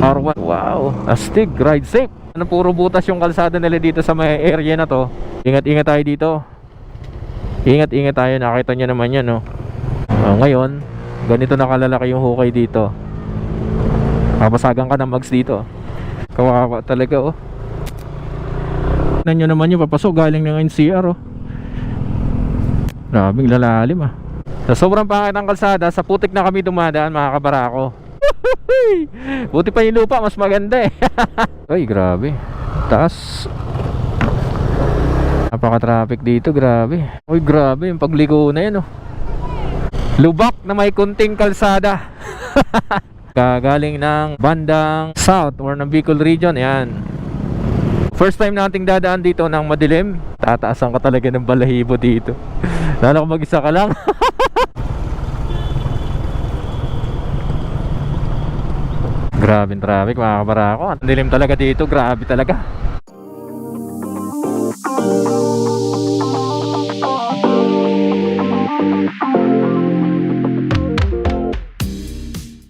R1. Wow, astig, ride safe. Ano, puro butas yung kalsada nila dito sa may area na to. Ingat-ingat tayo dito. Ingat-ingat tayo, nakita nyo naman yan, no? Ngayon, ganito na kalalaki yung hukay dito. Papasagan ka ng mags dito. Kawawa talaga, oh. Tignan nyo naman yung papasok galing ng NCR, oh. Grabing lalalim, ah. Sa sobrang pangit ng kalsada, sa putik na kami dumadaan, mga kabarako. Buti pa yung lupa, mas maganda eh. Ay, grabe. Taas. Napaka-traffic dito, grabe. Uy, grabe, yung pagliko na yan, oh. Lubak na may kunting kalsada. Kagaling ng bandang south or ng Bicol region, yan. First time nating dadaan dito ng madilim. Tataasan ka talaga ng balahibo dito. Lalo kung mag-isa ka lang. Grabe traffic, mga kabarako. Ang dilim talaga dito, grabe talaga.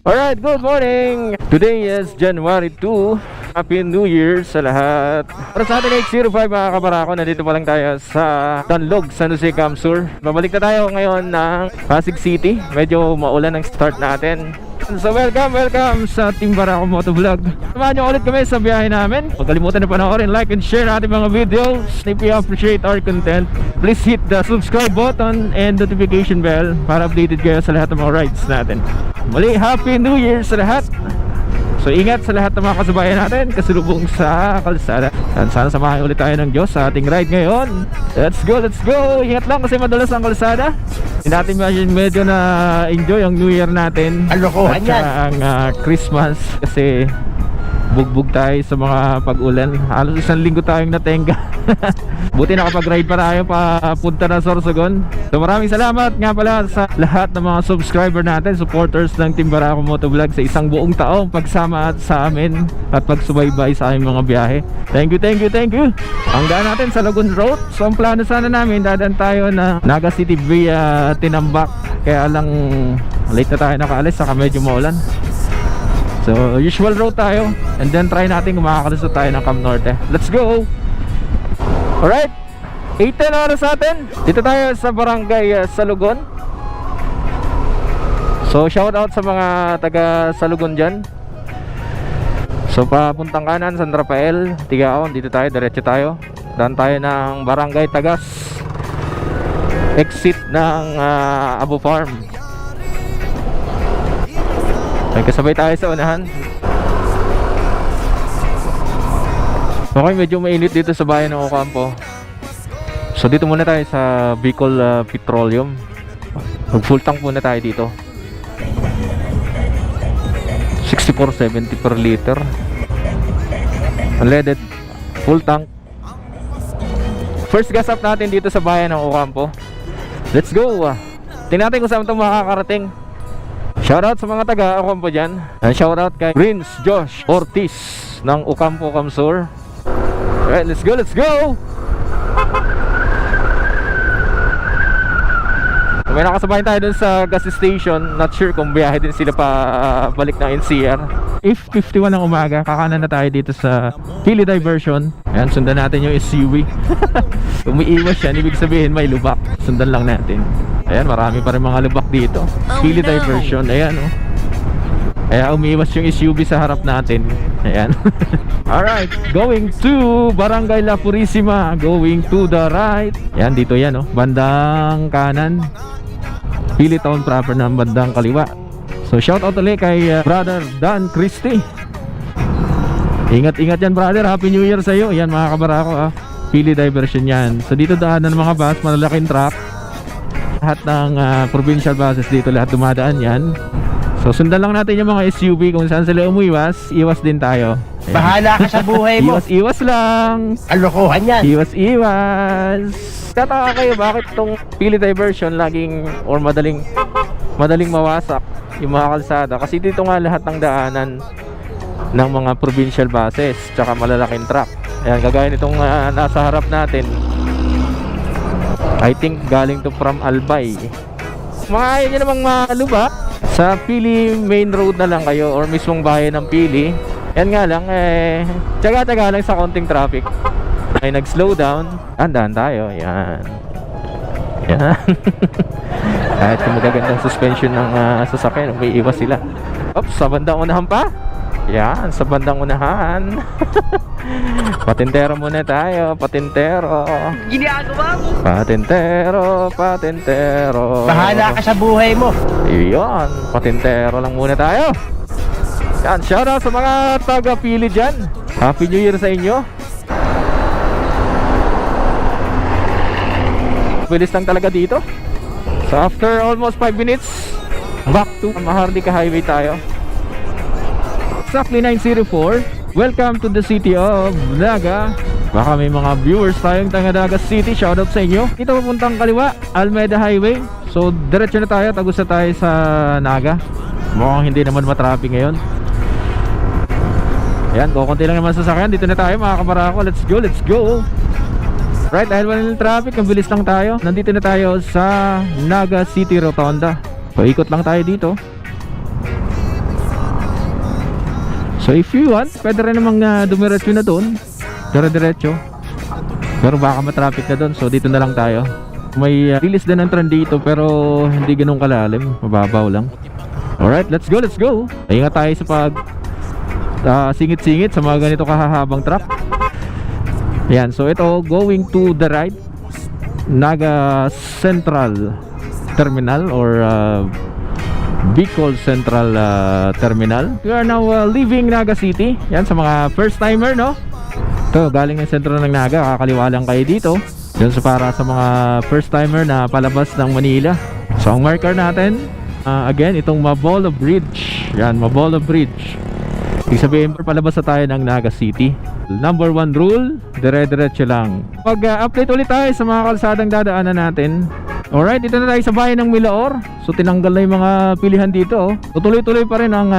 Alright, good morning! Today is January 2. Happy New Year sa lahat. Para sa atin 805, mga kabarako, nandito pa lang tayo sa Tanlog, San Jose, Camsur. Babalik na tayo ngayon ng Pasig City. Medyo maulan ang start natin. So welcome sa Team Barako Motovlog. Samahan nyo ulit kami sa biyahe namin. Huwag kalimutan na panoorin, like and share ating mga videos. If you appreciate our content, please hit the subscribe button and notification bell para updated kayo sa lahat ng mga rides natin. Muli, Happy New Year sa lahat. So ingat sa lahat ng mga kasabayan natin kasalubong sa kalsada. And sana samahan ulit tayo ng Diyos sa ating ride ngayon. Let's go, let's go. Ingat lang kasi madalas ang kalsada. Hindi natin medyo na enjoy ang New Year natin. Alokohan yan. At ang Christmas kasi bugbog tayo sa mga pag-ulan. Halos isang linggo tayong natenga. Buti nakapag-ride pa tayo papunta na Sorsogon. So maraming salamat nga pala sa lahat ng mga subscriber natin, supporters ng Team Barako Motovlog sa isang buong taong pagsama at sa amin at pagsubaybay sa aming mga biyahe. Thank you. Ang daan natin sa Lagun Road. So ang plano sana namin, dadaan tayo na Naga City via Tinambak. Kaya lang late na tayo nakaalis, saka medyo maulan. So usual road tayo, and then try natin kung makakalusot tayo ng Camp Norte. Let's go! Alright, 8:10 oras natin. Dito tayo sa barangay Salugon. So shout out sa mga taga Salugon dyan. So papuntang kanan, San Rafael, Tigaon. Dito tayo, diretso tayo. Daan tayo ng barangay Tagas, exit ng Abo Farm. May kasabay tayo sa unahan. Okay, medyo mainit dito sa bayan ng Ocampo. So dito muna tayo sa Bicol Petroleum. Mag full tank muna tayo dito. 64.70 per liter. Unleaded, full tank. First gas up natin dito sa bayan ng Ocampo. Let's go! Tingnan natin kung saan ito makakarating. Shoutout sa mga taga Ocampo dyan. And shoutout kay Prince Josh Ortiz ng Ocampo, Camsur. Alright, let's go! May nakasabay tayo dun sa gas station. Not sure kung biyahe din sila pa balik ng NCR. If 51 ng umaga, kakanan na tayo dito sa Pili Diversion. Ayan, sundan natin yung SUV. Umiiwas yan, ibig sabihin may lubak. Sundan lang natin. Ayan, marami pa rin mga lubak dito. Pili Diversion, ayan, oh. Kaya umiiwas yung SUV sa harap natin. Ayan. Alright, going to Barangay La Purisima. Going to the right. Ayan, dito yan, oh. Bandang kanan. Pili Town proper ng bandang kaliwa. So shout out ulit kay brother Dan Christie. Ingat yan, brother. Happy New Year sa'yo. Ayan, mga kabarako, ah. Pili Diversion yan. So dito daanan ng mga bus, malalaking truck. Lahat ng provincial buses dito, lahat dumadaan yan. So sundan lang natin yung mga SUV. Kung saan sila umuiwas, iwas din tayo. Ayan. Bahala ka sa buhay mo. Iwas lang. Alokohan yan. Iwas. Tataka kayo bakit tong Pili Diversion laging or madaling mawasak yung mga kalsada. Kasi dito nga lahat ng daanan ng mga provincial buses tsaka malalaking truck. Ayan, kagaya nitong nasa harap natin. I think galing to from Albay. Mga ayaw nyo namang malubak, sa Pili main road na lang kayo or mismong bayan ng Pili. Yan nga lang, tsaga-tsaga lang sa konting traffic. Ay nag-slow down. Dahan tayo. Yan. Yan. Kahit kung magagandang suspension ng sasakyan, may iwas sila. Oops, sa bandang unahan pa. Yan, sa bandang unahan. Patintero muna tayo, patintero. Ginagawa mo. Patintero. Bahala ka sa buhay mo. Iyon, patintero lang muna tayo. Yan, shoutout sa mga taga-Pili dyan. Happy New Year sa inyo. Bilis lang talaga dito. So after almost 5 minutes, back to Maharlika Highway tayo. Exactly 9:04. Welcome to the city of Naga. Baka may mga viewers tayong taga Naga City. Shoutout sa inyo. Dito papuntang kaliwa, Almeda Highway. So diretso na tayo, tagos na tayo sa Naga. Mukhang hindi naman matraffic ngayon. Ayan, kukunti lang naman sasakyan. Dito na tayo mga kabarako. Let's go, let's go. Right, dahil wala ng traffic, ang bilis lang tayo. Nandito na tayo sa Naga City Rotonda. So ikot lang tayo dito. So if you want, pwede rin namang dumiretso na doon. Diretso. Pero baka matraffic na doon. So dito na lang tayo. May release din ng trend dito, pero hindi ganun kalalim. Mababaw lang. Alright, let's go, let's go. Ingat tayo sa pag singit-singit sa mga ganito kahahabang truck. Yan, so ito going to the right, Naga Central Terminal or Bicol Central Terminal. We are now leaving Naga City. Yan, sa mga first timer, no? Ito, galing ng sentro ng Naga, kakaliwa lang kayo dito. Yan, so para sa mga first timer na palabas ng Manila. So ang marker natin, again, itong Mabolo Bridge. Yan, Mabolo Bridge. Ibig sabihin, palabas na tayo ng Naga City. Number 1 rule, dire-diretso lang. Pag-update ulit tayo sa mga kalsadang dadaanan natin. Alright, dito na tayo sa bayan ng Milaor. So tinanggal na yung mga pilihan dito. Tutuloy-tuloy pa rin ang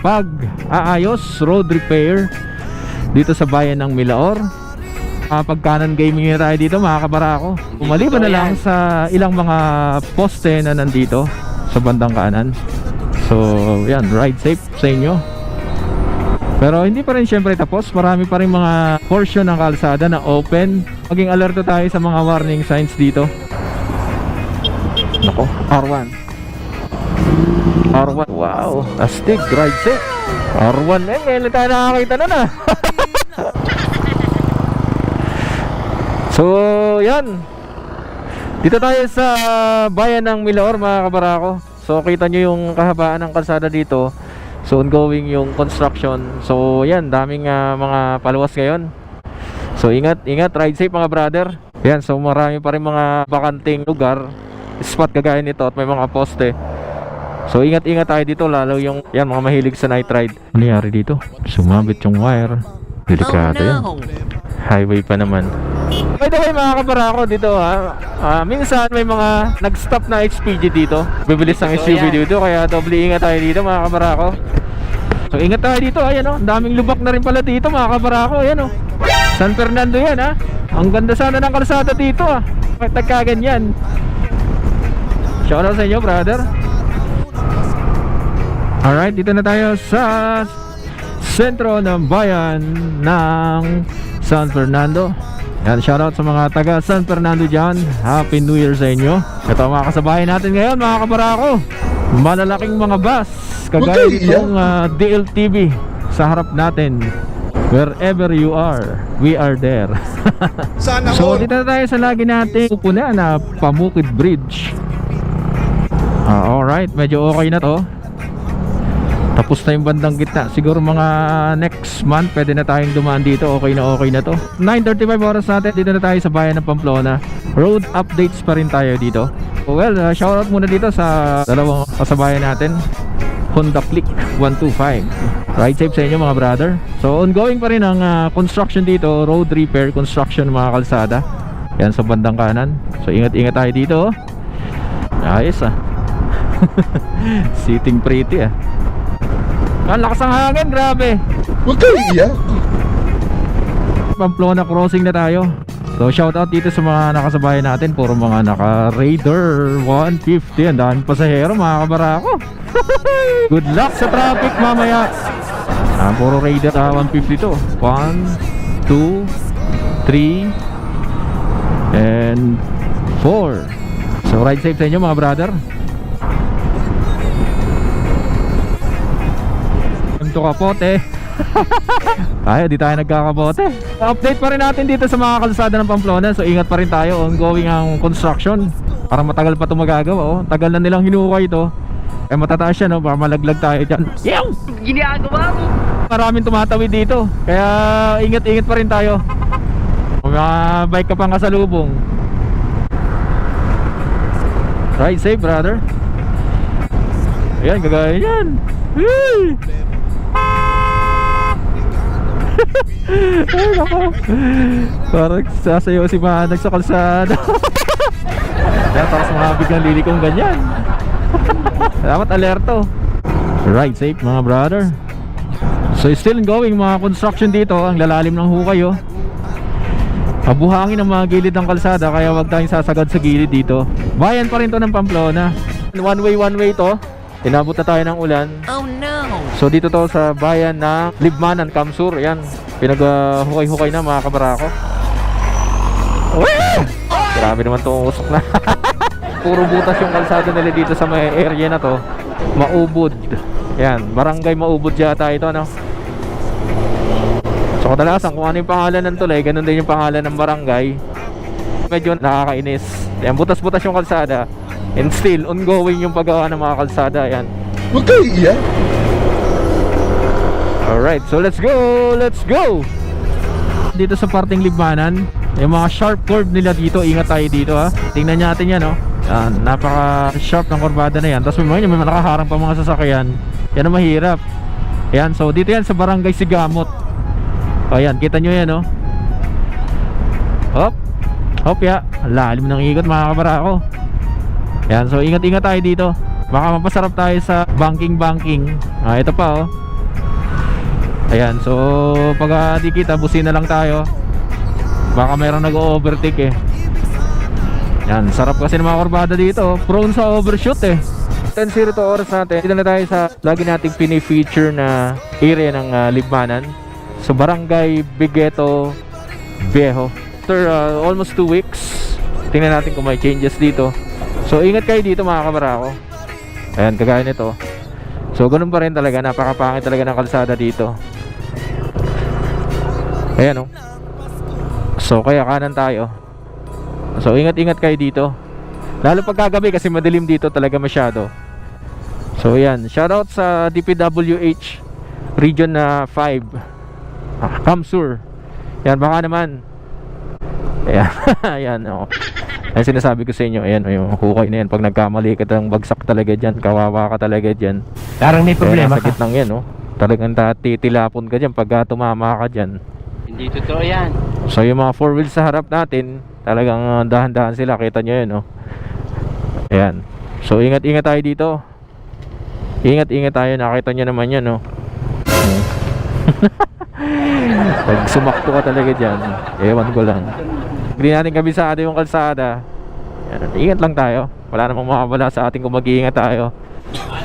pag-aayos, road repair dito sa bayan ng Milaor. Pag-canon gaming na tayo dito mga kabarako. Maliban na lang sa ilang mga poste na nandito sa bandang kanan. So yan, ride safe sa inyo. Pero hindi pa rin syempre tapos. Marami pa rin mga portion ng kalsada na open. Maging alerto tayo sa mga warning signs dito. Nako, R1. R1, wow, astig, ride safe. R1, ngayon tayo nakakita na na. So, yan. Dito tayo sa bayan ng Milaor mga kabarako. So, kita nyo yung kahabaan ng kalsada dito. So ongoing yung construction. So yan, daming mga paluwas ngayon. So ingat, ride safe mga brother. Yan, so marami pa rin mga bakanting lugar, spot kagaya nito at may mga poste. So ingat tayo dito, lalo yung yan, mga mahilig sa night ride. Ano nangyari dito? Sumabit yung wire. Delikado yan. Highway pa naman. By the way mga kabarako dito minsan may mga nag-stop na HPG dito. Bibilis ng SUV dito, kaya doble ingat tayo dito mga kabarako. So ingat tayo dito, ayan o, daming lubak na rin pala dito mga kabarako, ayan o. San Fernando yan ang ganda sana ng kalsada dito bakit nagkaganyan? Shoutout sa inyo brother. Alright, dito na tayo sa sentro ng bayan ng San Fernando. Yan, shoutout sa mga taga San Fernando dyan. Happy New Year sa inyo. Ito ang mga kasabayan natin ngayon mga kabarako. Malalaking mga bus kagaya nitong DLTV sa harap natin. Wherever you are, we are there. So dito na tayo sa lagi natin pupuna na Pamukid Bridge. Alright, medyo okay na to. Tapos na yung bandang gitna. Siguro mga next month pwede na tayong dumaan dito. Okay na to. 9:35 oras natin. Dito na tayo sa bayan ng Pamplona. Road updates pa rin tayo dito. Well, shoutout muna dito sa dalawang kasabayan natin, Honda Click 125. Ride safe sa inyo mga brother. So ongoing pa rin ang construction dito. Road repair construction mga kalsada. Yan sa bandang kanan. So ingat tayo dito. Ayos Sitting pretty Ang lakas ng hangin, grabe. Huwag kayo iiyak. Pamplona crossing na tayo. So shoutout dito sa mga nakasabayan natin. Puro mga naka Raider 150. Ang daming pasahero mga kabarako. Good luck sa traffic mamaya. Puro Raider 150 to. 1, 2, 3 and 4. So ride safe sa inyo mga brother. Ito kapote. Tayo, di tayo nagkakapote. Update pa rin natin dito sa mga kalsada ng Pamplona. So ingat pa rin tayo, ongoing ang construction. Para matagal pa ito magagawa, oh. Tagal na nilang hinukay ito. Eh matataas siya, no? Baka malaglag tayo dyan. Yaw! Ginagawa mo. Maraming tumatawid dito. Kaya ingat-ingat pa rin tayo. Kung mga bike ka pang kasalubong, ride safe brother. Ayan, gagaya yan. Whee! Ay nako, parang sasayaw si Manag sa kalsada. Kaya tapos mga biglang lilikong ganyan. Dapat alerto. Ride safe mga brother. So still going mga construction dito. Ang lalalim ng hukay, oh. Mabuhangin ang mga gilid ng kalsada, kaya wag tayong sasagad sa gilid dito. Bayan pa rin to ng Pamplona. One way to. Inabot na tayo ng ulan. Oh no. So dito to sa bayan ng Libmanan, Kamsur. Ayan, pinag-hukay-hukay na mga kabarako. Grabe naman itong usok na. Puro butas yung kalsada nila dito sa may area na to. Maubod. Ayan, barangay Maubod yata ito, no? So kadalasan kung ano yung pangalan ng tulay, ganun din yung pangalan ng barangay. Medyo nakakainis. Ayan, butas-butas yung kalsada. And still, ongoing yung paggawa ng mga kalsada. Ayan. Huwag kayo iyan. Alright, so let's go! Let's go! Dito sa parting Libmanan, yung mga sharp curve nila dito, ingat tayo dito, ha. Tingnan natin yan, oh. Yan, napaka sharp ng kurbada na yan. Tapos may nakaharang pa mga sasakyan. Yan ang mahirap. Yan, so dito yan sa barangay Sigamot. Ayan, kita nyo yan, oh. Hop. Hop, ya. Lalim ng ikot mga kabarako. Yan, so ingat-ingat tayo dito. Baka mapasarap tayo sa banking. Ito pa, oh. Ayan, so pag di kita, busina lang tayo. Baka mayroong nag-overtake, eh. Yan, sarap kasi ng mga kurbada dito. Prone sa overshoot, eh. 10:02 oras natin. Dito na tayo sa lagi nating pini-feature na area ng Libmanan. So barangay Bigueto Viejo. After almost 2 weeks, tingnan natin kung may changes dito. So ingat kayo dito mga kabarako. Ayan, kagaya nito. So ganun pa rin talaga, napakapangit talaga ng kalsada dito. Ayan, oh. So kaya kanan tayo. So ingat-ingat kayo dito. Lalo pag kagabi kasi madilim dito talaga masyado. So ayan, shoutout sa DPWH Region 5 Kamsur. Yan, baka naman. Ayan, ayan, oh. Ayan sinasabi ko sa inyo. Ayan, yung hukay na yan. Pag nagkamali ka ng bagsak talaga dyan, kawawa ka talaga dyan. Parang may problema sakit lang yan, oh. Talagang titilapon ka dyan pag tumama ka dyan. Hindi totoo yan. So yung mga 4 wheels sa harap natin, talagang dahan-dahan sila. Kita nyo yun, oh. Ayan. So ingat-ingat tayo dito. Ingat-ingat tayo. Nakita nyo naman yan, oh. Pag sumakto ka talaga dyan, ewan ko lang. Hindi natin kabisado yung kalsada. Yan, ingat lang tayo. Wala namang makawala sa ating kung mag-iingat tayo.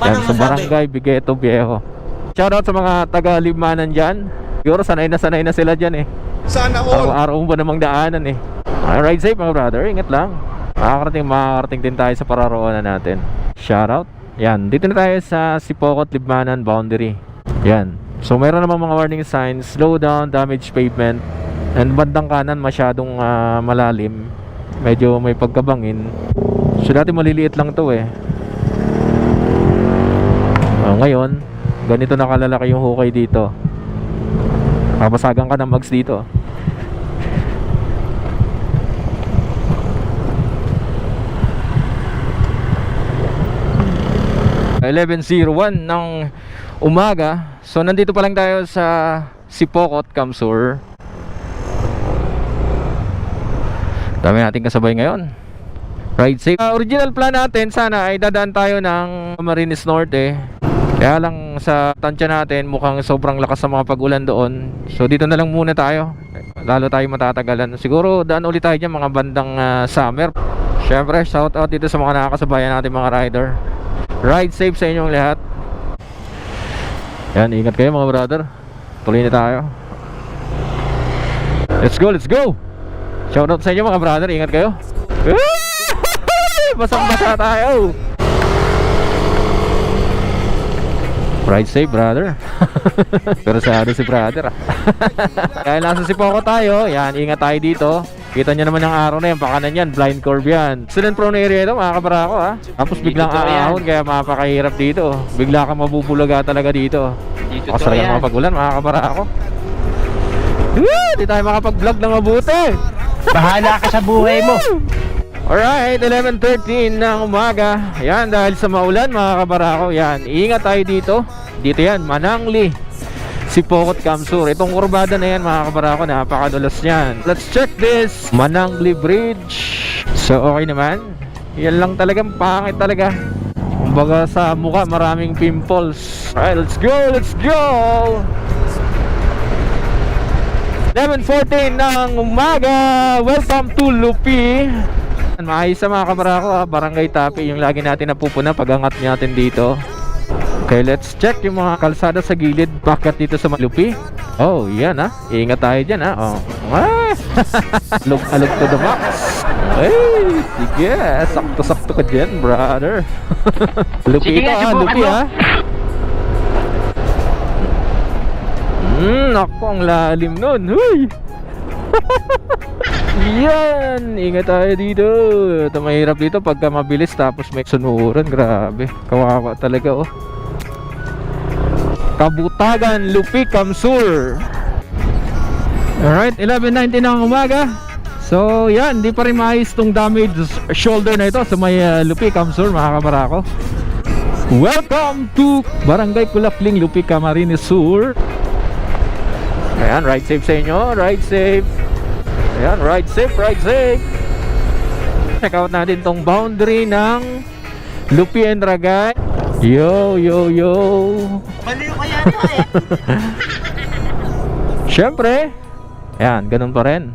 Yan, sa barangay Bigueto Viejo. Shoutout sa mga taga-Libmanan dyan. Siguro sanay na sila dyan, eh. Sana all. Araw-araw ba namang daanan, eh. Ride safe mga brother, ingat lang. Makakarating din tayo sa pararoonan natin. Shoutout. Yan, dito na tayo sa Sipocot Libmanan boundary. Yan. So meron namang mga warning signs: slow down, damage pavement, and bandang kanan masyadong malalim. Medyo may pagkabangin. So dati maliliit lang to, eh. Ngayon ganito na kalalaki yung hukay dito. Kapasagan ka ng mags dito. At 11:01 ng umaga. So nandito pa lang tayo sa Sipocot, Kamsur. Dami nating kasabay ngayon. Ride safe. Original plan natin sana ay dadaan tayo ng Camarines Norte. Kaya lang sa tansya natin mukhang sobrang lakas sa mga pag-ulan doon. So dito na lang muna tayo. Lalo tayo matatagalan. Siguro daan ulit tayo dyan mga bandang summer. Syempre shout out dito sa mga nakakasabayan natin mga rider. Ride safe sa inyong lahat. Yan, ingat kayo mga brother. tuloy na tayo. Let's go, let's go. Shoutout sa inyo mga brother, ingat kayo. Basang-basa tayo. Ride safe brother. Pero sa si brother. Kaya nasa si Poco tayo. Yan, ingat tayo dito. Kita nyo naman yung araw na yan, pakanan yan, blind curve yan. Student prone area ito mga kabarako ha. Tapos biglang aahon kaya mapakahirap dito. Bigla kang mabubulaga talaga dito. Dito Kasi talaga makapag-ulan mga kabarako. Di tayo makapag-vlog ng mabuti. Bahala ka sa buhay mo. Alright, 11:13 ng umaga. Yan, dahil sa maulan mga kabarako. Yan, ingat tayo dito. Dito yan, Manangli, Sipokot, Kamsur. Itong kurbada na yan mga kabarako, napakadulas yan. Let's check this Manangli Bridge. So okay naman. Yan lang talagang pangit talaga. Kumbaga sa mukha maraming pimples. Alright, let's go, let's go. 11:14 ng umaga. Welcome to Lupi. Maayos sa mga kabarako ha. Barangay Tapi yung lagi natin napupuna pag angat natin dito. Okay, let's check yung mga kalsada sa gilid. Bakit dito sa Lupi? Oh, yan ha. Ingat tayo dyan ha. Oh. Alog to the max. Hey, sige. Sakto-sakto ka dyan, brother. Lupi ito ha. Lupi ha. Naku, ang lalim nun. Huy! Yan! Ingat tayo dito. Ito mahirap dito pagka mabilis tapos may sunuran. Grabe. Kawawa talaga oh. Kabutagan, Lupi, Kamsur. Alright, 11:19 ng umaga. So yan, di pa rin maayos tong damage shoulder na ito sa may Lupi, Kamsur mga kabarako. Welcome to Barangay Kulapling, Lupi, Camarines Sur. Ayan, ride safe sa inyo, ride safe. Ayan, ride safe, ride safe. Check out natin tong boundary ng Lupi and Ragay. Yo, yo, yo. Baliw kaya ito eh. Siyempre. Ayan, ganun pa rin.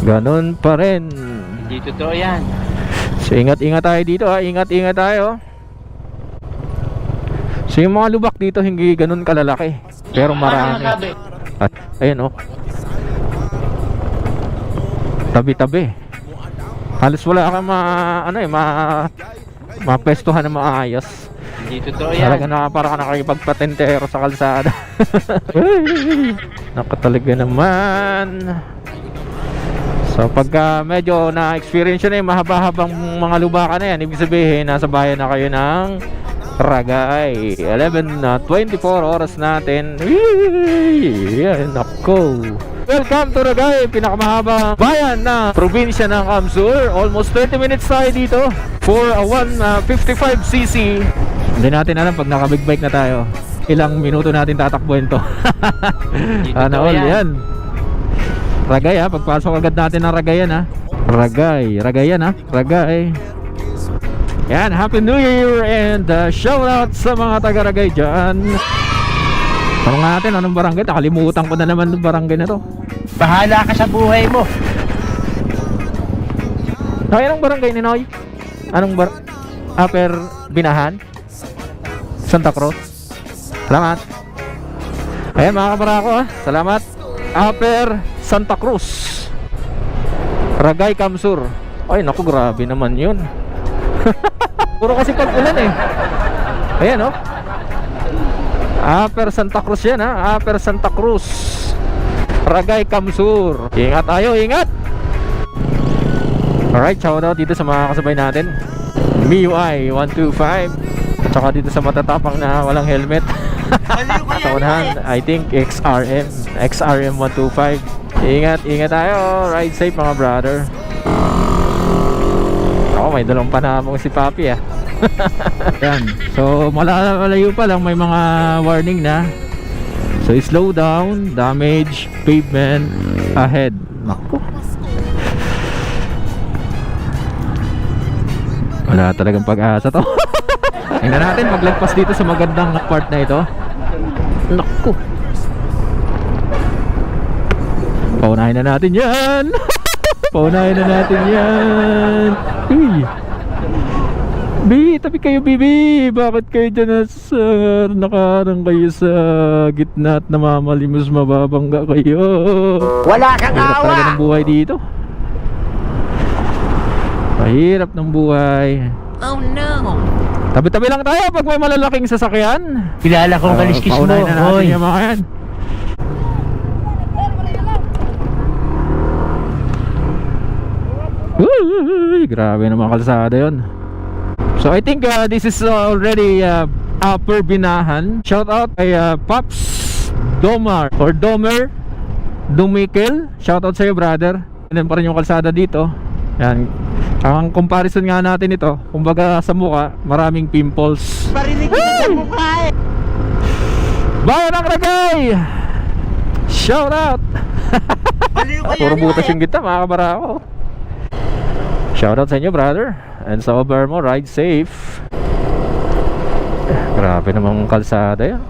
Ganun pa rin. Hindi totoo yan. So ingat-ingat tayo dito ha, ingat-ingat tayo. So yung mga lubak dito hindi ganun kalalaki, pero marami. At ayun oh, tabi-tabi. Halos wala kang mapestuhan na maayos. Hindi totoo yan. Talaga na para ka nakikipagpatentero sa kalsada. Naku talaga naman. So pagka medyo na-experience na yung mahaba-habang mga lubakan na yan, ibig sabihin nasa bayan na kayo ng Ragay. 11:24 oras natin. Yan, nako. Welcome to Ragay, pinakamahabang bayan na probinsya ng Kamsur. Almost 30 minutes tayo dito for a 155cc. Hindi natin alam pag naka-big bike na tayo ilang minuto natin tatakbuhin to. Ano all yan. Ragay ha, pagpasok agad natin ng Ragay yan ha. Ragay, Ragay yan ha. Ragay. Yan, Happy New Year and shout out sa mga taga-Ragay dyan. Tanong natin anong barangay, nakalimutan ko na naman ng barangay na to. Bahala ka sa buhay mo. Ay, anong barangay ni Noy? Anong Upper Binahan? Santa Cruz? Salamat. Ayan mga kabarako ha, salamat. Upper Santa Cruz, Ragay, Kamsur. Ay naku, grabe naman yun. Puro kasi pag-ulan eh. Ayan oh, Upper Santa Cruz yan ha. Upper Santa Cruz, Ragay, Kamsur. Ingat tayo, ingat. Alright, shout out dito sa mga kasabay natin, MIUI 125. At saka dito sa matatapang na walang helmet. Tawanan, I think XRM 125. Ingat, ingat tayo. Ride safe mga brother. Ako, may dalawang panabong si Papi ah. Yan. So malayo pa lang may mga warning na. So slow down, damage, pavement ahead. Naku, wala talagang pag-asa to. Tingnan natin maglagpas dito sa magandang part na ito. Naku, paunahin na natin yan. Paunahin na natin yan. Uy, Bi, tabi kayo, Bibi. Bakit kayo dyan sir? Nakarang kayo sa gitna at namamalimos, mababangga kayo. Wala kang Hirap talaga awa! ng buhay dito. Mahirap ng buhay. Oh no! Tabi-tabi lang tayo pag may malalaking sasakyan. Kilala kong kaliskis mo, paunahin na natin hoy. yung mga yan. Uy, grabe naman kalsada yun. So I think this is already Upper Binahan. Shout out kay Pops Domar or Domer Dumikel. Shout out sa iyo, brother. Ganun pa rin yung kalsada dito. Yan. Ang comparison nga natin ito, kumbaga sa mukha, maraming pimples. Parinig ko sa mukha eh! Bayan ng Ragay! Shout out! Baliw ka Puro yan butas eh! yung gitna, mga kabarako. Shout out sa inyo, brother. And sa over mo, ride safe. Grabe namang kalsada yan.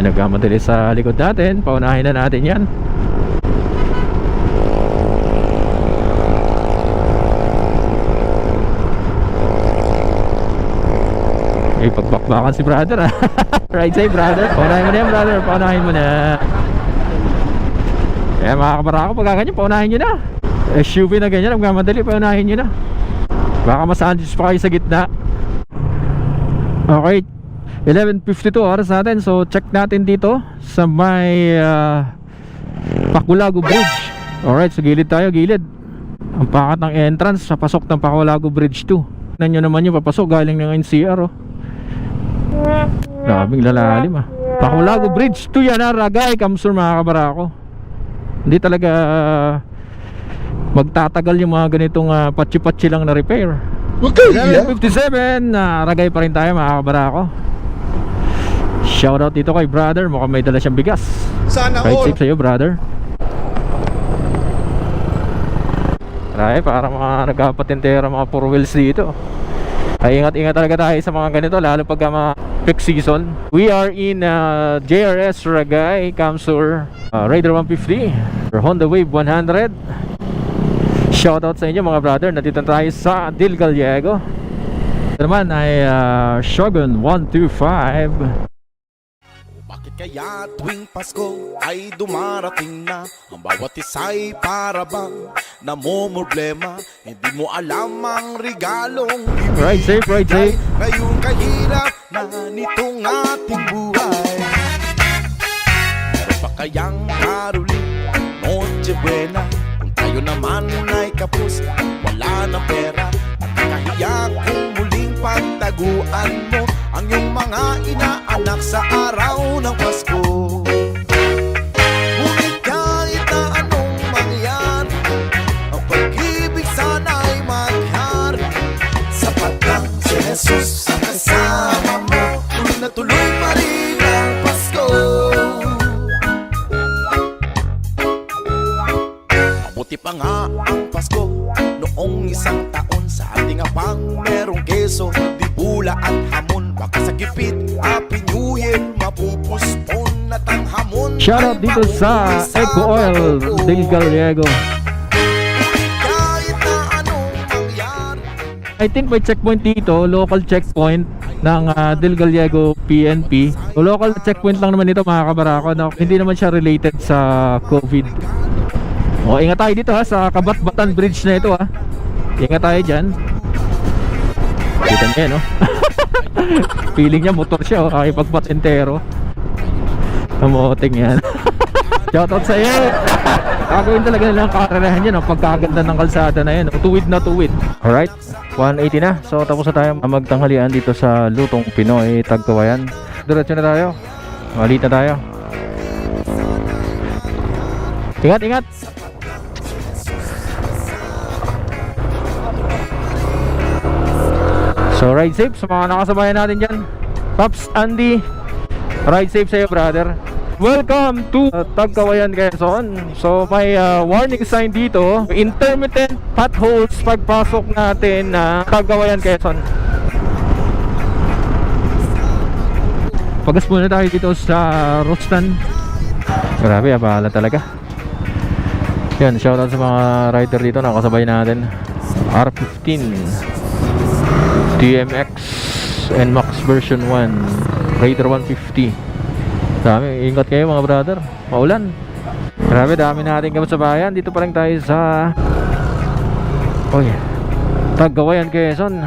Nagmamadali sa likod natin. Paunahin na natin yan. Pagbakbakan si brother ah. Ride safe, brother. Paunahin mo na yan, brother. Paunahin mo na. Eh mga kabarako, pagka ganyan, paunahin nyo na. SUV na ganyan, nagmamadali, paunahin nyo na. Baka masandwich pa kayo sa gitna. Okay, 11:52 oras natin. So check natin dito sa may Pakulago Bridge. Alright, so gilid tayo, gilid. Ang pakat ng entrance sa pasok ng Pakulago Bridge 2. Tignan nyo naman yung papasok galing ng NCR oh. Grabing lalalim ah. Pakulago Bridge 2 yan ah, Ragay, Kamsur mga kabarako. Hindi talaga magtatagal yung mga ganitong patsi-patsi lang na repair. Huwag kayo iiyak. 11:57 Ragay pa rin tayo mga kabarako. Shoutout dito kay brother, mukhang may dala siyang bigas. Sana Ride all. safe sa'yo, brother. Marami para mga nagkapatintera, mga four wheels dito. Ay ingat-ingat talaga tayo sa mga ganito, lalo pag mga peak season. We are in JRS Ragay, Kamsur, Raider 150 or Honda Wave 100. Shoutout sa inyo mga brother. Nandito tayo sa Del Gallego. Ito naman ay Shogun 125. Bakit kaya tuwing Pasko ay dumarating na ang bawat isa'y para bang namomroblema? Hindi mo alam ang regalong Ride safe, ride safe. ngayon kahirap na nitong ating buhay. Meron pa kayang karuli, Noche Buena? Kung tayo naman ay kapos, wala na pera, at nakahiya kung muling pagtaguan mo ang iyong mga inaanak sa araw ng Pasko. Ngunit kahit na anong mangyari, ang pag-ibig sana'y maghari. Sapat lang si Jesus ang kasama mo, tuloy na tuloy pa rin ang Pasko. Mabuti pa nga ang Pasko noong isang taon, sa ating apang merong keso, dibula at hamon. Baka sa gipit, Happy New Year, mapupuspon at ang hamon. Shoutout dito sa Eco Oil Del Gallego. Kahit na anong mangyari. I think may checkpoint dito, local checkpoint ng Del Gallego PNP. So, local checkpoint lang naman ito mga kabarako, no? Hindi naman siya related sa COVID. O, ingat tayo dito ha, sa Kabat-Batan Bridge na ito ha. Ingat tayo dyan. Kita niya no? Feeling niya motor siya oh, kakipagpatentero. Amoting yan. Shoutout sa iyo. Gagawin talaga nilang karerahan yan, ang pagkaganda ng kalsada na yan, tuwid na tuwid. Alright, 180 na. So tapos na tayo magtanghalian dito sa Lutong Pinoy, Tagkawayan. Diretso na tayo, malit na tayo. Ingat, ingat. So ride safe sa mga nakasabayan natin dyan. Pops, Andy, ride safe sa'yo brother. Welcome to Tagkawayan, Quezon. So may warning sign dito, intermittent potholes pagpasok natin na Tagkawayan, Quezon. Pagas muna tayo dito sa Rostan. Grabe, abala talaga. Yan, shoutout sa mga rider dito na kasabay natin. R15 TMX NMAX version 1 Raider 150. Dami, ingat kayo mga brother, maulan. Grabe, dami natin gamot sa bayan. Dito pa lang tayo sa Tagkawayan, Quezon.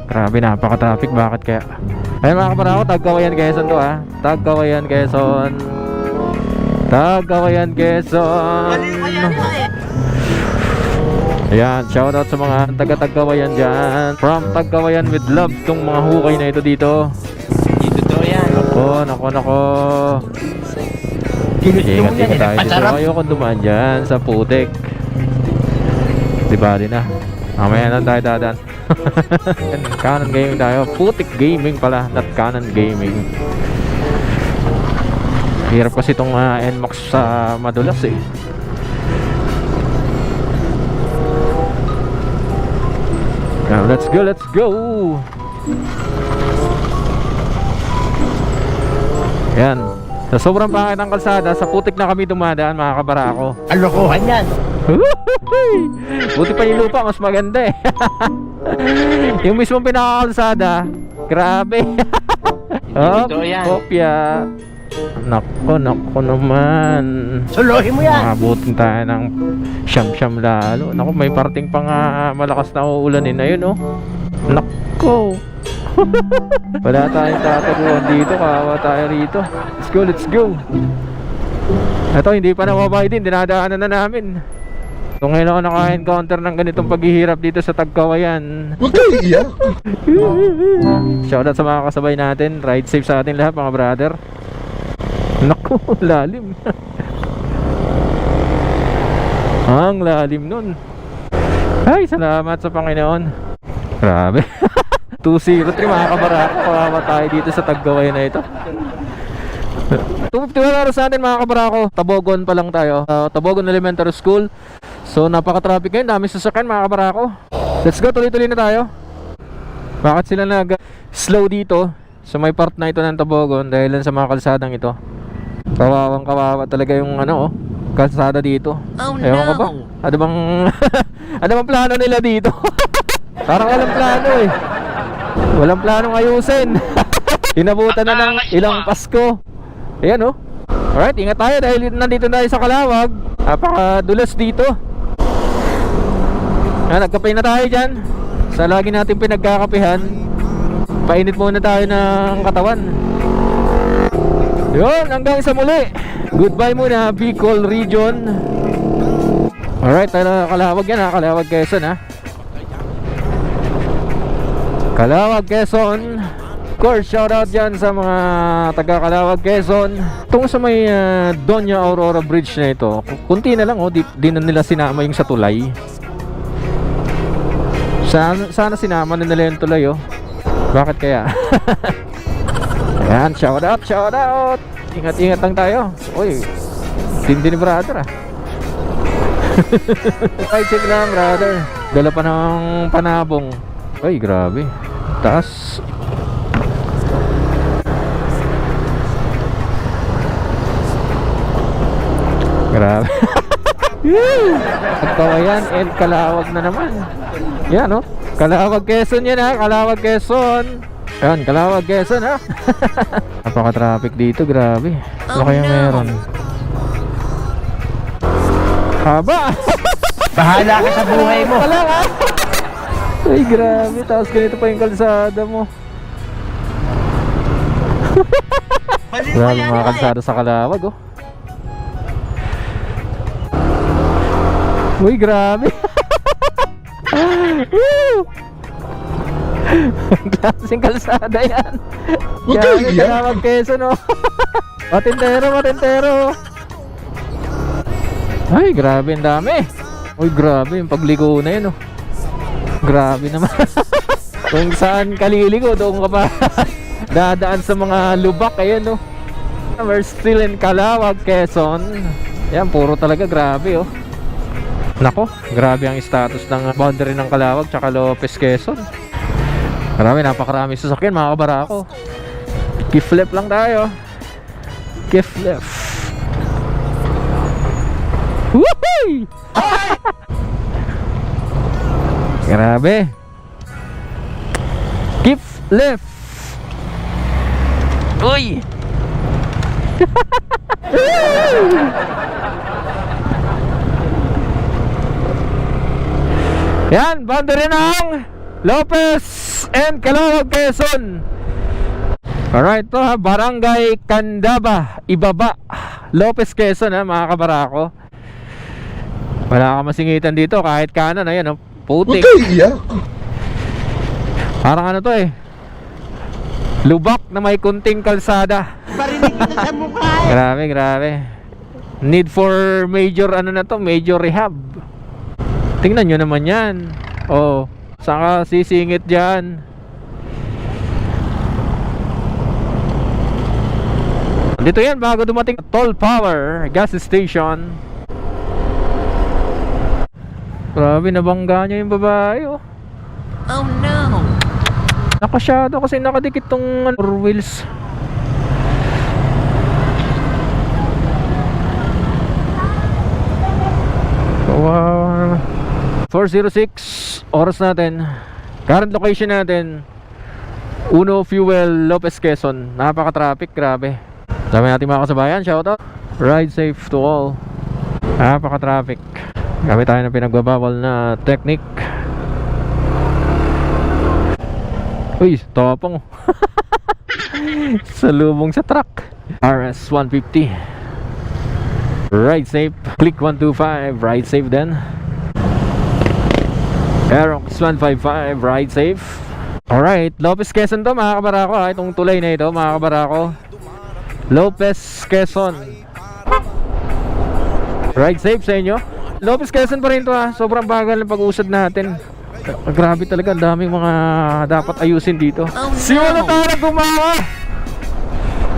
Grabe, napaka-traffic. Bakit kaya? Ayun mga kaparako, Tagkawayan, Quezon to ha. Tagkawayan, Quezon. Tagkawayan, Quezon. Ayan, shoutout sa mga taga-Tagkawayan dyan. From Tagkawayan with love. Itong mga hukay na ito dito. Dito to yan. Nako. Ingat tayo dito. Ayoko dumaan dyan sa putik. Diba din na. Mamaya lang tayo dadan. Canon gaming tayo. Putik gaming pala, not Canon gaming. Hirap kasi itong NMAX sa madulas eh. Now, let's go. Yan. Sa sobrang pangit ng kalsada, sa putik na kami dumadaan mga kabarako. Alokohan yan. Buti pa yung lupa, mas maganda eh. Yung mismong pinakakalsada, grabe. Dito yan. Kopya. Nako naman. Suluhin mo yan. Mabutin tayo ng siyam lalo. Nako, may parting pang malakas na uulanin. Ayun oh. Nako. Wala tayong tataguan dito. Kawawa tayo rito. Let's go. Ito, hindi pa namabay din. Dinadaanan na namin. So ngayon ako naka-encounter ng ganitong paghihirap dito sa Tagkawayan. Huwag kayo iiyak. Shoutout sa mga kasabay natin. Ride safe sa atin lahat mga brother. Naku, lalim. Ang lalim nun. Ay, salamat sa Panginoon. Grabe. 203 mga kabarako. Kawawa tayo dito sa Tagkawayan na ito. 251 oras natin mga kabarako. Tabogon pa lang tayo. Tabogon Elementary School. So napaka-traffic ngayon, dami sasakyan mga kabarako. Let's go, tuloy-tuloy na tayo. Bakit sila nag-slow dito sa may part na ito ng Tabogon? Dahil lang sa mga kalsadang ito. Kawawang kawawa talaga yung kalsada dito. Ewan ko ba? Ano bang plano nila dito? Parang walang plano eh. Walang planong ayusin. Inabutan na ng ilang Pasko. Ayan oh. Alright, ingat tayo dahil nandito tayo sa Calawag. Napakadulas dito. Nagkape na tayo dyan. Sa lagi natin pinagkakapihan. Painit muna tayo ng katawan. Yun, hanggang sa muli. Goodbye muna, Bicol Region. Alright, Calawag yan ha. Calawag, Quezon ha. Calawag, Quezon. Of course, shoutout dyan sa mga taga Calawag, Quezon. Itong sa may Doña Aurora Bridge na ito, kunti na lang oh, di na nila sinama yung sa tulay. Sana sinama na nila yung tulay oh. Bakit kaya? Ayan, shoutout. Ingat-ingat lang tayo. Uy, tindi ni brother ah. Ay, check lang brother. Dala pa ng panabong. Ay, grabe. Taas. Grabe. Tagkawayan and Calawag na naman. Yan oh. Calawag, Quezon yan ha. Calawag, Quezon. Yan, Calawag, Quezon ha. Napaka-traffic dito, grabe. Ano kaya meron? Haba. Bahala ka sa buhay mo. Wala ka. Ay, grabe. Tapos ganito pa yung kalsada mo. Grabe mga kalsada sa Calawag oh. Uy, grabe. Klaseng kalsada yan. Huwag kayo iiyak. Calawag, Quezon oh. Matintero. Ay, grabe, ang dami. Uy, grabe, yung pagligo na yun oh. Grabe naman. Kung saan kaliligo, doon ka pa dadaan sa mga lubak. Ayan oh. We're still in Calawag, Quezon. Yan, puro talaga grabe oh. Nako, grabe ang status ng boundary ng Calawag tsaka Lopez, Quezon. Marami, napakarami sasakyan mga kabarako. Kiflip lang tayo. Kiflip. Woohoo! Grabe. Keep left. Uy. Yan, boundary ng Lopez and Calawag, Quezon. Alright, to ha, Barangay Candaba, Ibaba, Lopez, Quezon ha, mga kabarako. Wala ka masingitan dito kahit kanan, ayan oh, putik. Huwag kayo iiyak. Parang ano to eh, lubak na may kunting kalsada. Parinig kita sa mukha. Grabe, grabe. Need for major ano na to, major rehab. Tingnan nyo naman yan. Oh, saan ka sisingit dyan? Dito yan bago dumating Toll Power gas station. Grabe, nabangga niya yung babae oh. Oh no. Nakasyado kasi nakadikit tong four wheels. Wow. 4:06 oras natin. Current location natin Uno Fuel, Lopez, Quezon. Napaka-traffic, grabe. Dami natin mga kasabayan, shoutout. Ride safe to all. Napaka-traffic. Gamit tayo ng pinagbabawal na technique. Uy, topong. Salubong sa truck. RS 150. Ride safe. Click 125. Ride safe din. Aerox 155. Ride safe. Alright, Lopez, Quezon to mga kabarako ha. Itong tulay na ito mga kabarako, Lopez, Quezon. Ride safe sa inyo. Lopez, Quezon pa rin to ha. Sobrang bagal ng pag-usad natin. Grabe talaga, ang daming mga dapat ayusin dito. Simulan tayo na gumawa.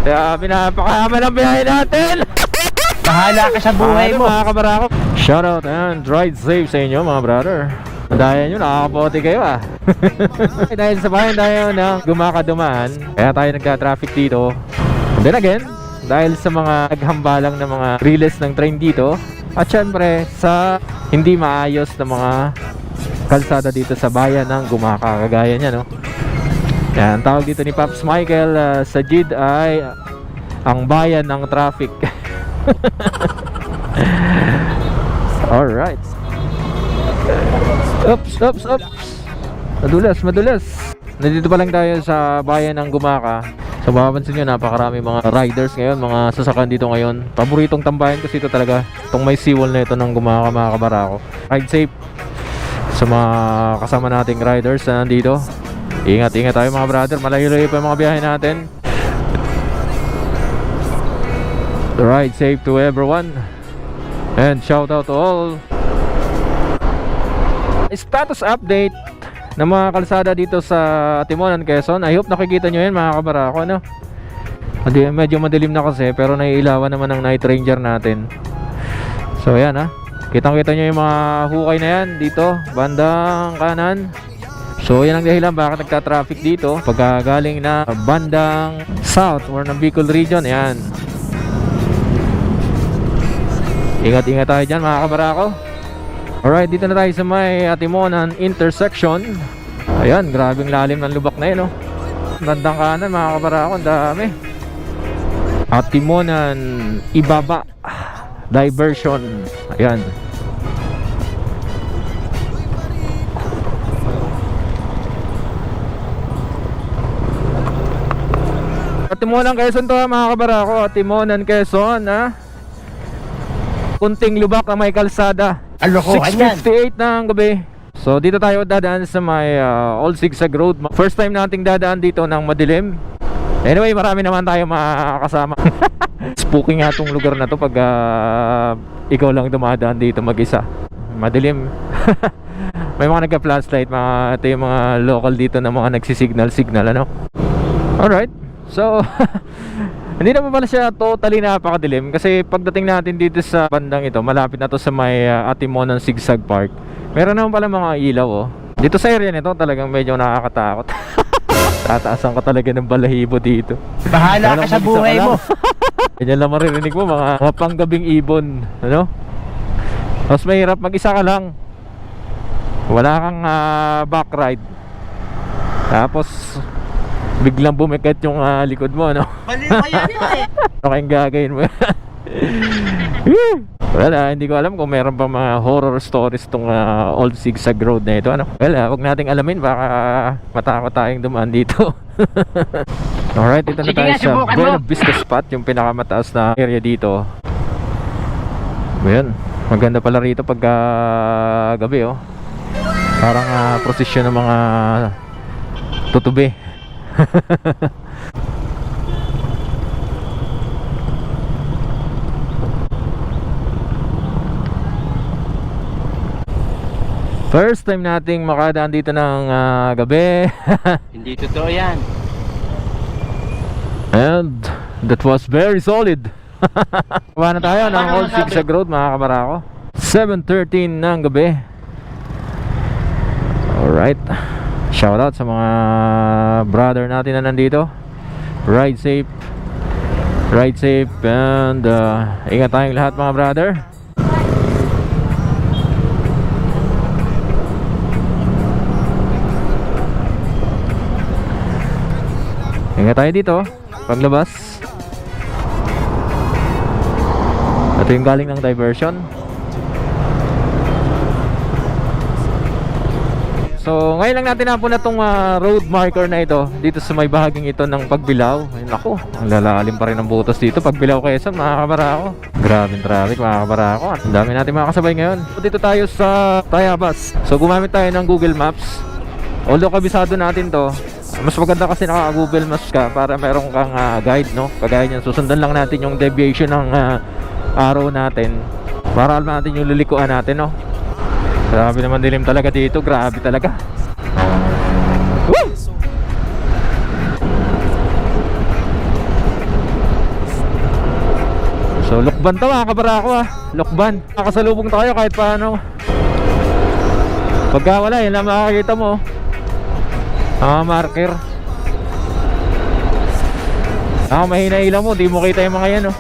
Kaya pinapakahaba ng biyahe natin. Bahala ka sa buhay mo. Mga kabarako, shoutout and ride safe sa inyo mga brother. Dahil nyo, nakakapote kayo ah. Dahil sa bayan tayo na gumakadumaan, kaya tayo nagka-traffic dito. And then again, dahil sa mga naghambalang na mga riles ng train dito, at syempre sa hindi maayos na mga kalsada dito sa bayan ng Gumaka, kagaya niya no. Yan, tawag dito ni Pops Michael sa JID ay ang bayan ng traffic. Alright. Oops. Madulas. Nandito pa lang tayo sa bayan ng Gumaka. So mapapansin nyo, napakarami mga riders ngayon, mga sasakyan dito ngayon. Paboritong tambayan kasi ito talaga, itong may seawall na ito ng Gumaka mga kabarako. Ride safe sa mga kasama nating riders na nandito. Ingat tayo mga brother, malayo-layo pa yung mga biyahe natin. Ride safe to everyone. And shout out to all. Status update ng mga kalsada dito sa Timonan, Quezon. I hope nakikita nyo yan mga kabarako no? Medyo madilim na kasi, pero naiilawan naman ng night ranger natin. So yan ha, kitang-kita nyo yung mga hukay na yan dito, bandang kanan. So yan ang dahilan bakit nagka-traffic dito pagka galing na bandang south or ng Bicol region. Yan, ingat tayo dyan mga kabarako. Alright, dito na tayo sa may Atimonan intersection. Ayan, grabing lalim ng lubak na yun, no? Bandang kanan, mga kabarako, ang dami. Atimonan, Ibaba, diversion. Ayan. Atimonan, Quezon to, mga kabarako. Atimonan, Quezon, ha? Kunting lubak na may kalsada. Alokohan yan. 6:58 ng gabi. So dito tayo dadaan sa may Old Zigzag Road. First time nating dadaan dito ng madilim. Anyway, marami naman tayo makakasama. Spooky nga tong lugar na to pag ikaw lang dumadaan dito mag-isa. Madilim. May mga nagka-flashlight, ito yung mga local dito na mga nagsisignal ano. Alright. So hindi naman pala siya totally napakadilim kasi pagdating natin dito sa bandang ito, malapit na to sa may Atimonan Zigzag Park, meron naman pala mga ilaw oh. Dito sa area nito talagang medyo nakakatakot. Tataasan ka talaga ng balahibo dito. Bahala ka sa buhay mo. Ganyan lang maririnig mo, mga panggabing ibon, ano? Mas mahirap mag-isa ka lang. Wala kang back ride. Tapos biglang bumikit yung likod mo, no? Baliw ka yan eh. Ano kayong gagawin mo? Wala, hindi ko alam kung meron pa mga horror stories tong old zigzag road na ito, ano? Wala, huwag nating alamin, baka matakot tayong dumaan dito. Alright, ito na Sige tayo nga, sa subukan mo. Buena Vista Spot, yung pinakamataas na area dito. Ayan, maganda pala rito pag gabi, oh. Parang prosesyon ng mga tutubi. First time nating makadaan dito ng gabi. Hindi totoo yan. And that was very solid. Kuha na tayo ng Old Zigzag Road, mga kabarako. 7:13 ng gabi. Alright, shoutout sa mga brother natin na nandito. Ride safe, and ingat tayong lahat, mga brother. Ingat tayo dito paglabas. Ito yung galing ng diversion. So ngayon lang natin napun na itong road marker na ito dito sa may bahaging ito ng Pagbilao. Ay naku, ang lalalim pa rin ng butas dito. Pagbilao Quezon, mga kabarako. Grabing traffic, mga kabarako. Ang dami natin makakasabay ngayon. Dito tayo sa Tayabas. So gumamit tayo ng Google Maps. Although kabisado natin to, mas maganda kasi naka-Google Maps ka para meron kang guide, no? Kagaya niyan, susundan lang natin yung deviation ng araw natin para alam natin yung lilikuan natin, no? Grabe naman dilim talaga dito, grabe talaga. Woo! So Lokban to, mga kabarako, Lokban. Nakasalubong tayo kahit paano. Pagka wala, yun lang makakita mo. Marker. Mahina ilaw mo, di mo kita yung mga yan, oh.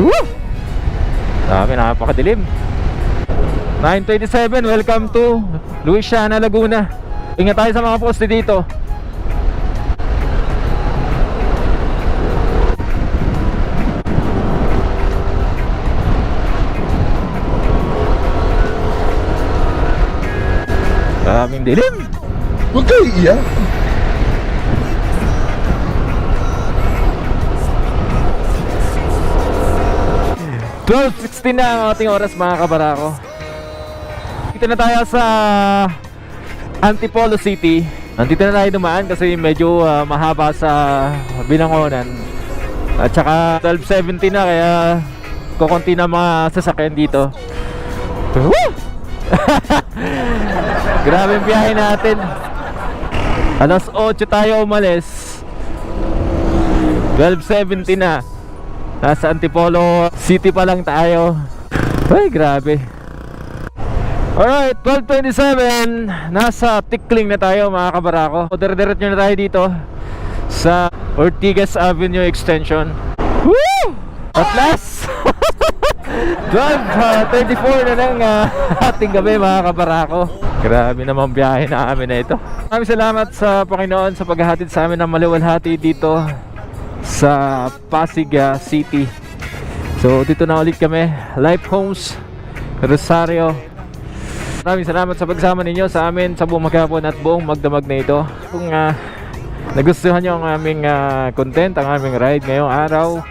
Woo! Dami, napakadilim. 9:27, welcome to Luisiana, Laguna. Ingat tayo sa mga poste dito. Daming dilim. Huwag kayo iiyak. $12:16 na ang ating oras, mga kabarako. Dito na tayo sa Antipolo City. Nandito na tayo dumaan kasi medyo mahaba sa Binangonan. At saka 12:70 na, kaya kukunti na mga sasakyan dito. Woo! Grabe ang biyahe natin. Alas 8 tayo umalis. 12:70 na. Nasa Antipolo City pa lang tayo. Ay, grabe. Alright, 12:27. Nasa Tikling na tayo, mga kabarako. Dire-diretso na tayo dito sa Ortigas Avenue Extension. Woo! At last! 12:34 na ng ating gabi, mga kabarako. Grabe naman biyahe na amin na ito. Maraming salamat sa Panginoon sa paghahatid sa amin ng maluwalhati dito sa Pasig City. So dito na ulit kami, Life Homes Rosario. Maraming salamat sa pagsama ninyo sa amin sa buong maghapon at buong magdamag na ito. Kung nagustuhan nyo ang aming content, ang aming ride ngayong araw,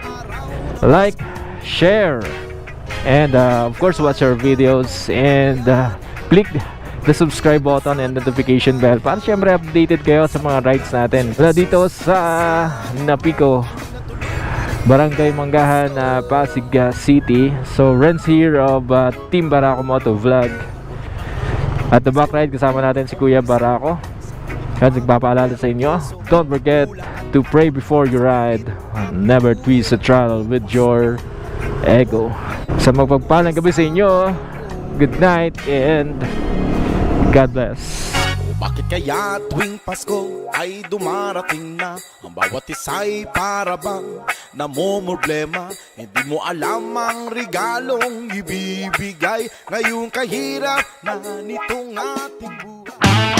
like, share, and of course watch our videos, and click the subscribe button and notification bell para syempre updated kayo sa mga rides natin. Wala dito sa Napico, Barangay Manggahan, Pasig City. So Renz here of Team Barako Moto Vlog. At the back ride kasama natin si Kuya Barako. At nagpapaalala sa inyo, don't forget to pray before you ride. Never twist a throttle with your ego. Sa magpagpalang gabi sa inyo, good night and God bless. Bakit kaya tuwing Pasko ay dumarating na ang bawat isa'y para bang namomroblema? Hindi mo alam ang regalong ibibigay ngayong kahirap na nitong ating buhay.